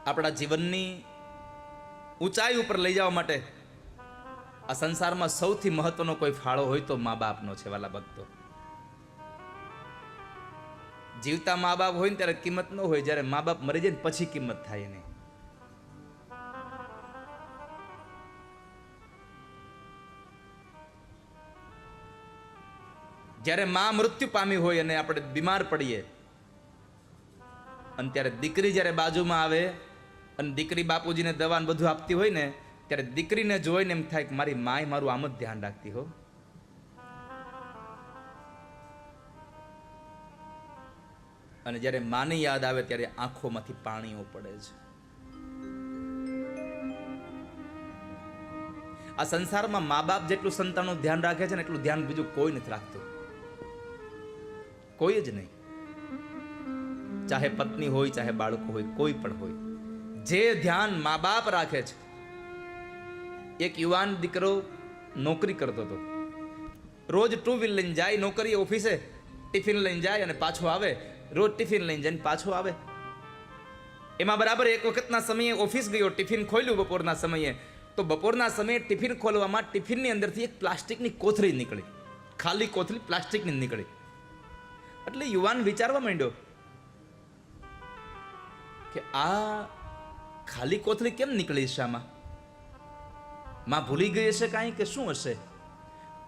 આપણા જીવનની ઊંચાઈ ઉપર લઈ જવા માટે આ સંસારમાં સૌથી મહત્વનો કોઈ ફાળો હોય તો મા બાપનો છે વાલા ભક્તો. જીવતા મા બાપ હોય ને ત્યારે કિંમત ન હોય, જ્યારે મા બાપ મરી જાય ને પછી કિંમત થાય નહીં. જ્યારે મા મૃત્યુ પામી હોય અને આપણે બીમાર પડીએ અને ત્યારે દીકરી જ્યારે બાજુમાં આવે અને દીકરી બાપુજીને દવા ને બધું આપતી હોય ને, ત્યારે દીકરીને જોઈને એમ થાય કે મારી માએ મારું આમ જ ધ્યાન રાખતી હો. અને જ્યારે માની યાદ આવે ત્યારે આંખોમાંથી પાણીઓ પડે છે. આ સંસારમાં મા બાપ જેટલું સંતાનનું ધ્યાન રાખે છે ને એટલું ધ્યાન બીજું કોઈ નથી રાખતું, કોઈ જ નહીં. ચાહે પત્ની હોય, ચાહે બાળકો હોય, કોઈ પણ હોય, જે ધ્યાન મા બાપ રાખે છે. એક યુવાન દીકરો નોકરી કરતો હતો. રોજ ટુ વ્હીલ લઈને જાય નોકરી, ઓફિસે ટિફિન લઈને જાય અને પાછો આવે. રોજ ટિફિન લઈને જઈને પાછો આવે. એમાં બરાબર એક વખતના સમયે ઓફિસ ગયો, ટિફિન ખોલ્યું બપોરના સમયે, તો બપોરના સમયે ટિફિન ખોલવામાં ટિફિનની અંદરથી એક પ્લાસ્ટિકની કોથળી નીકળી, ખાલી કોથળી પ્લાસ્ટિકની નીકળી. એટલે યુવાન વિચારવા માંડ્યો કે આ ખાલી કોથળી કેમ નીકળી છે આમાં? માં ભૂલી ગઈ હશે કાંઈ કે શું હશે?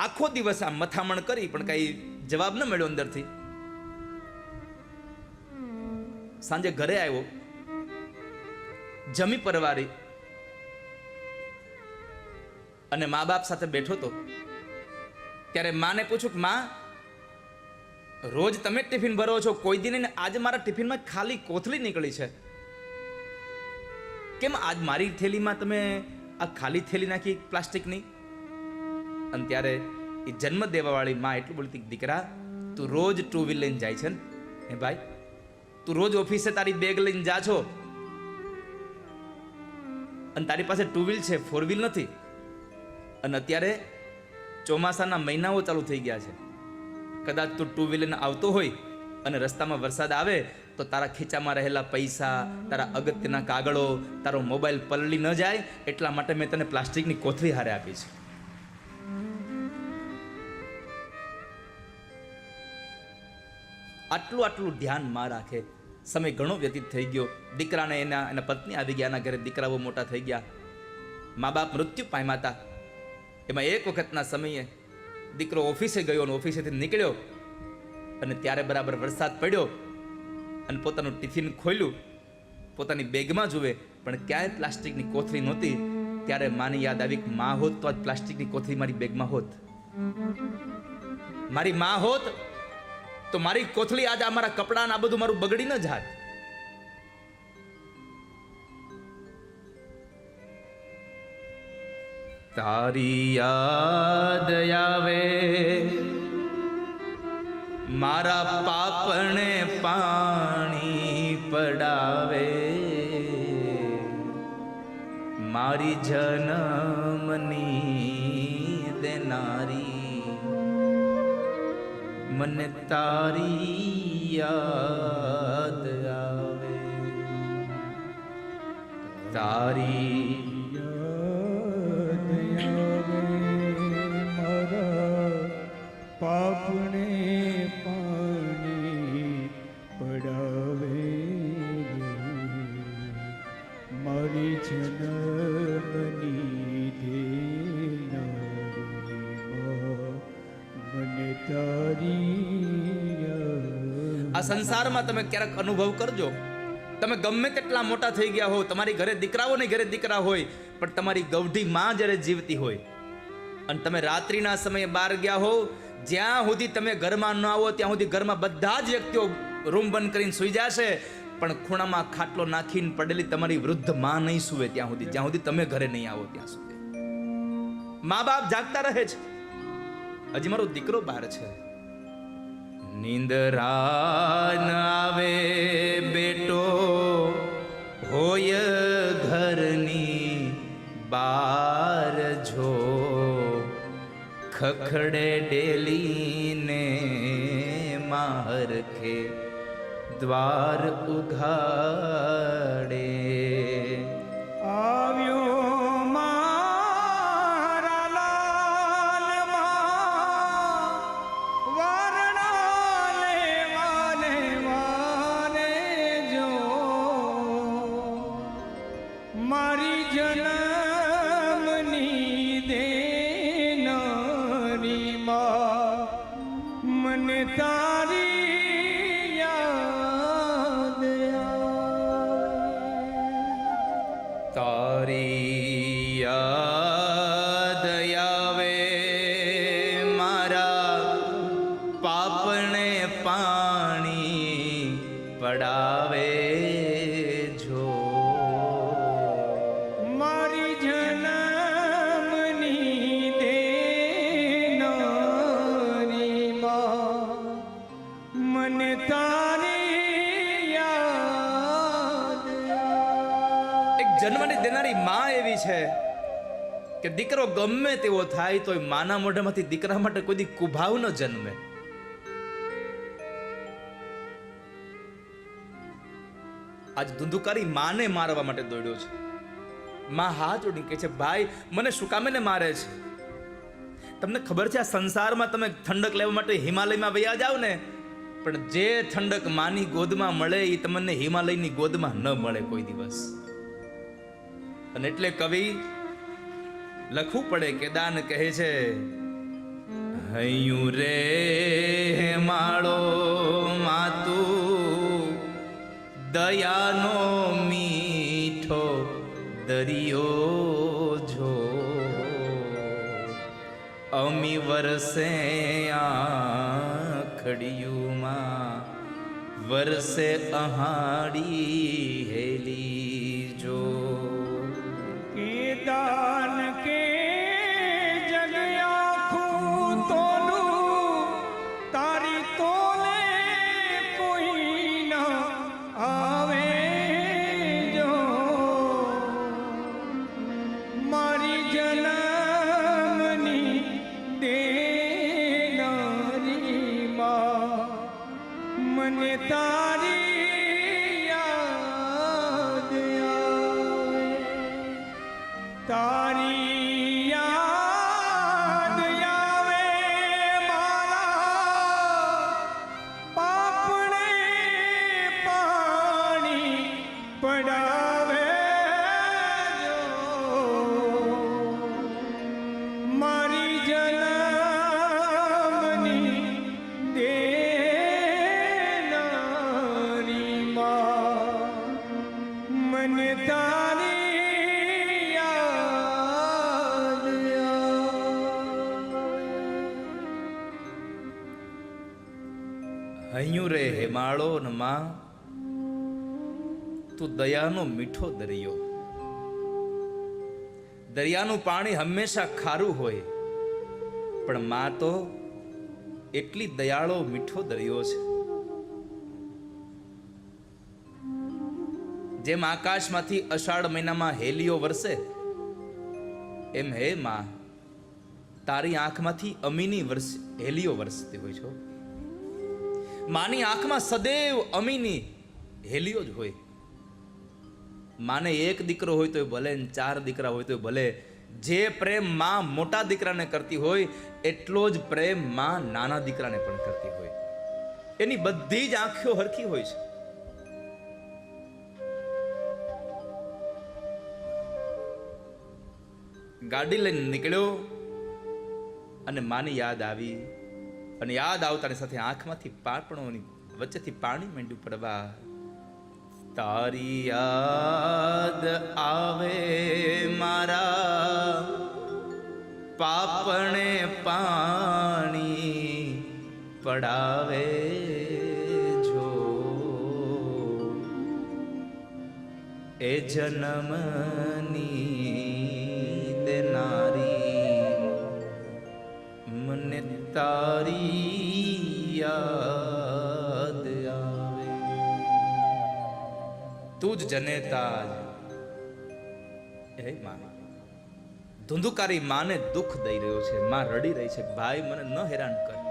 આખો દિવસ આ મથામણ કરી પણ કઈ જવાબ ન મળ્યો અંદરથી. સાંજે ઘરે આવ્યો, જમી પરવારી અને મા બાપ સાથે બેઠો તો ત્યારે માને પૂછું કે માં, રોજ તમે ટિફિન ભરો છો, કોઈ દિન ને આજે મારા ટિફિનમાં ખાલી કોથળી નીકળી છે, કેમ આજ મારી થેલીમાં તમે આ ખાલી થેલી નાખી પ્લાસ્ટિકની? અને ત્યારે એ જન્મ દેવાવાળી માં એટલું બોલતી, દીકરા તું રોજ ટુ વ્હીલ લઈને જાય છે ને, હે ભાઈ તું રોજ ઓફિસે તારી બેગ લઈને જા છો અને તારી પાસે ટુ વ્હીલ છે, ફોર વ્હીલ નથી. અને અત્યારે ચોમાસાના મહિનાઓ ચાલુ થઈ ગયા છે. કદાચ તું ટુ વ્હીલર આવતો હોય અને રસ્તામાં વરસાદ આવે તો તારા ખીચામાં રહેલા પૈસા, તારા અગત્યના કાગળો, તારો મોબાઈલ પલળી ન જાય એટલા માટે મેં તને પ્લાસ્ટિકની કોથળી હારે આપી છે. આટલું ધ્યાન માં રાખે. સમય ઘણો વ્યતીત થઈ ગયો. દીકરાને એના પત્ની આવી ગયા, એના ઘરે દીકરાઓ મોટા થઈ ગયા, મા બાપ મૃત્યુ પામ્યા હતા. એમાં એક વખતના સમયે દીકરો ઓફિસે ગયો અને ઓફિસેથી નીકળ્યો અને ત્યારે બરાબર વરસાદ પડ્યો અને પોતાનું ટિફિન ખોલ્યું, પોતાની બેગમાં જુએ પણ ક્યાંય પ્લાસ્ટિકની કોથળી નહોતી. ત્યારે માની યાદ આવી કે માં હોત તો આજ પ્લાસ્ટિકની કોથળી મારી બેગમાં હોત. મારી માં હોત તો મારી કોથળી આજે અમારા કપડાં આ બધું મારું બગડી ન જાત. તારી યાદ આવે મારા પાપણે પાણી પડાવે, મારી જન્મની દેનારી મને તારી યાદ આવે. તારી પાપને પાણી પડાવે, મારી જન્મની દેનારી મને તારી. આ સંસારમાં તમે ક્યારેક અનુભવ કરજો, તમે ગમે તેટલા મોટા થઈ ગયા હો, તમારી ઘરે દીકરાઓ ને ઘરે દીકરા હોય, પણ તમારી ગૌઢી માં જ્યારે જીવતી હોય અને તમે રાત્રિના સમયે બહાર ગયા હો, જ્યાં સુધી તમે ઘરમાં ન આવો ત્યાં સુધી ઘરમાં બધા જ વ્યક્તિઓ રૂમ બંધ કરીને સૂઈ જશે, પણ ખૂણામાં ખાટલો નાખીને પડેલી તમારી વૃદ્ધ માં નહીં સૂવે ત્યાં સુધી, જ્યાં સુધી તમે ઘરે નહીં આવો ત્યાં સુધી. મા બાપ જાગતા રહે છે. હજી મારો દીકરો બહાર છે. નિંદરા ન આવે બેટો હોય ઘરની બાર જો, ખખડે ડેલીને મારખે દ્વાર ઉઘાડે. આવ્યો મારા લાલમાં વારણા લેવાને વાને જો મારી જન્મની દેનારી માં મને તારી યાદ આવે. તારી યાદ આવે મારા પાપને પાણી પડાવે જો. મારી જન્મની દેનારી માં મને તારી યાદ આવે. એક જન્મની દેનારી માં એવી છે કે દીકરો ગમે તેવો થાય તો માના મોઢામાંથી દીકરા માટે કોઈ દી કુભાવ ન જન્મે. આજ ધુંધુકારી માને મારવા માટે દોડ્યો છે. માં હાથ જોડી કહે છે, ભાઈ મને શું કામે ને મારે છે? તમને ખબર છે આ સંસારમાં તમે ઠંડક લેવા માટે હિમાલયમાં વયા જાવ ને, પણ જે ઠંડક માની ગોદમાં મળે એ તમને હિમાલયની ગોદમાં ન મળે કોઈ દિવસ. અને એટલે કવિ લખવું પડે કે દાન કહે છે, હૈયું રે માળો માતું દયાનો મીઠો દરિયો જો. અમી વરસે આખડિયુંમાં વરસે અહાડી હેલી જો. કે દાન કે જગ આખું તોલું તારી તોલે કોઈ ના આવે જો. મારી જન્મની દેનારી માં મને તારી યાદ આવે. તારી યાદ આવે મારા પાપને પાણી પડાવે જો. મારી જન્મની દેનારી માં મને તારી યાદ આવે. હૈયું રે હેમાળો ન માં તું દયાનો મીઠો દરિયો. દરિયાનું પાણી હંમેશા ખારું હોય, પણ માં તો એટલી દયાળો મીઠો દરિયો છે. જેમ આકાશમાંથી અષાઢ મહિનામાં હેલીઓ વરસે, એમ હે માં તારી આંખમાંથી અમીની હેલીઓ વરસતી હોય છો. માની આંખમાં સદૈવ અમીની હેલીઓ જ હોય. માને એક દીકરો હોય તો ભલે, ને 4 દીકરા હોય તો ભલે, જે પ્રેમ માં મોટા દીકરાને કરતી હોય એટલો જ પ્રેમ માં નાના દીકરાને પણ કરતી હોય. એની બધી જ આંખો હરખી હોય છે. ગાડી લઈને નીકળ્યો અને માની યાદ આવી, અને યાદ આવતાની સાથે આંખમાંથી પાપણોની વચ્ચેથી પાણી માંડ્યું પડવા. તારી યાદ આવે મારા પાપણે પાણી પડાવે જો. એ જન્મની દેનારી મને તારી યાદ આવે. તું જ જનેતા હે માં. ધુંધુકારી માને દુઃખ દઈ રહ્યો છે. માં રડી રહી છે, ભાઈ મને ન હેરાન કર.